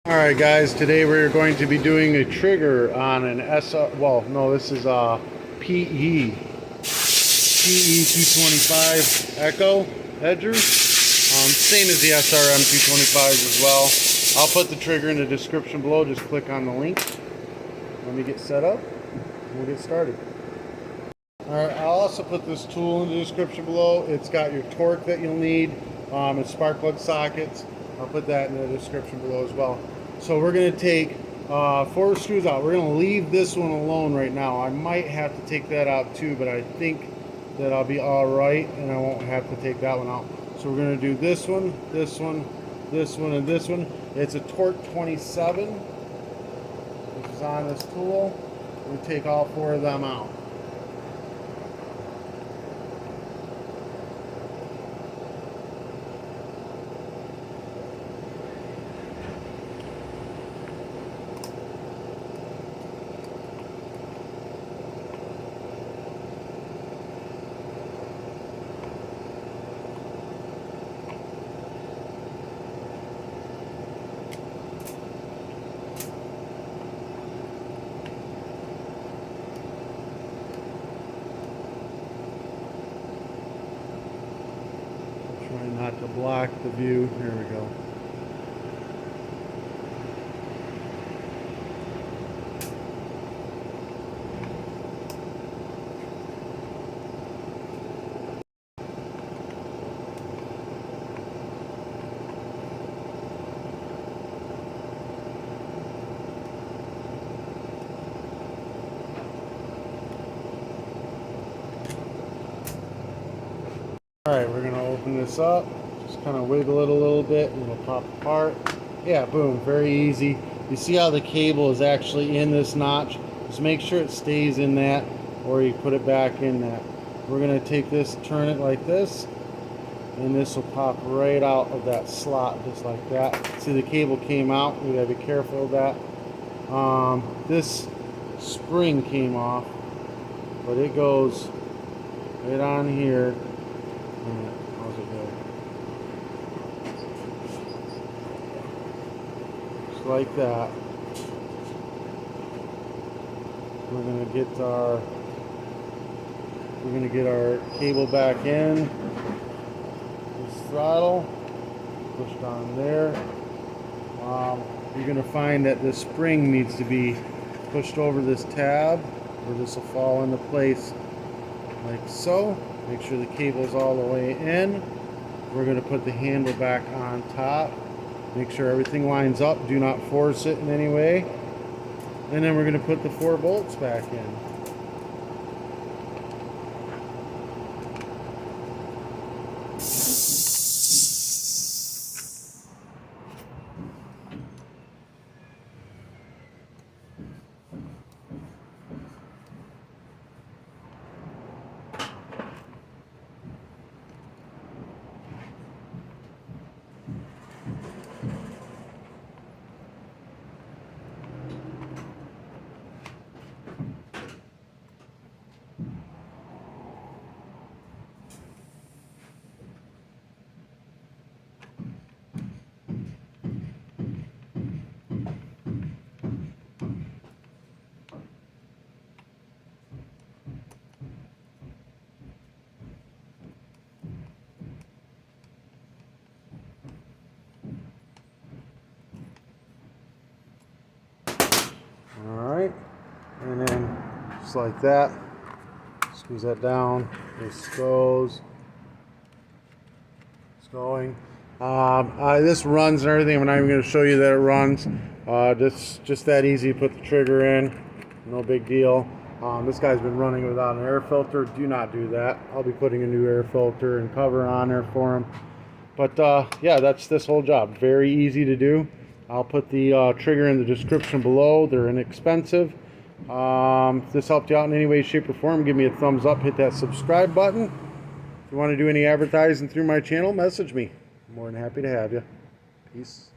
Alright guys, today we're going to be doing a trigger on an SR, well no, this is a pe-225 Echo Edger. Same as the SRM 225s as well. I'll put the trigger in the description below, just click on the link. Let me get set up and we'll get started. Alright, I'll also put this tool in the description below. It's got your torque that you'll need, and spark plug sockets. I'll put that in the description below as well. So we're going to take 4 screws out. We're going to leave this one alone right now. I might have to take that out too, but I think that I'll be alright and I won't have to take that one out. So we're going to do this one, this one, this one, and this one. It's a torque 27, which is on this tool. We'll take all 4 of them out. Try not to block the view. Here we go. Alright, we're going to open this up, just kind of wiggle it a little bit and it'll pop apart. Yeah, boom, very easy. You see how the cable is actually in this notch? Just make sure it stays in that or you put it back in that. We're going to take this, turn it like this, and this will pop right out of that slot just like that. See, the cable came out, we got to be careful of that. This spring came off, but it goes right on here. How's it go? Just like that. We're gonna get our cable back in. This throttle pushed on there. You're gonna find that this spring needs to be pushed over this tab, where this will fall into place like so. Make sure the cable's all the way in. We're going to put the handle back on top. Make sure everything lines up. Do not force it in any way. And then we're going to put the 4 bolts back in. Alright, and then just like that, squeeze that down, this goes, it's going. This runs and everything. I'm not even going to show you that it runs. Just that easy to put the trigger in, no big deal. This guy's been running without an air filter. Do not do that. I'll be putting a new air filter and cover on there for him. But yeah, that's this whole job. Very easy to do. I'll put the trigger in the description below. They're inexpensive. If this helped you out in any way, shape, or form, give me a thumbs up. Hit that subscribe button. If you want to do any advertising through my channel, message me. I'm more than happy to have you. Peace.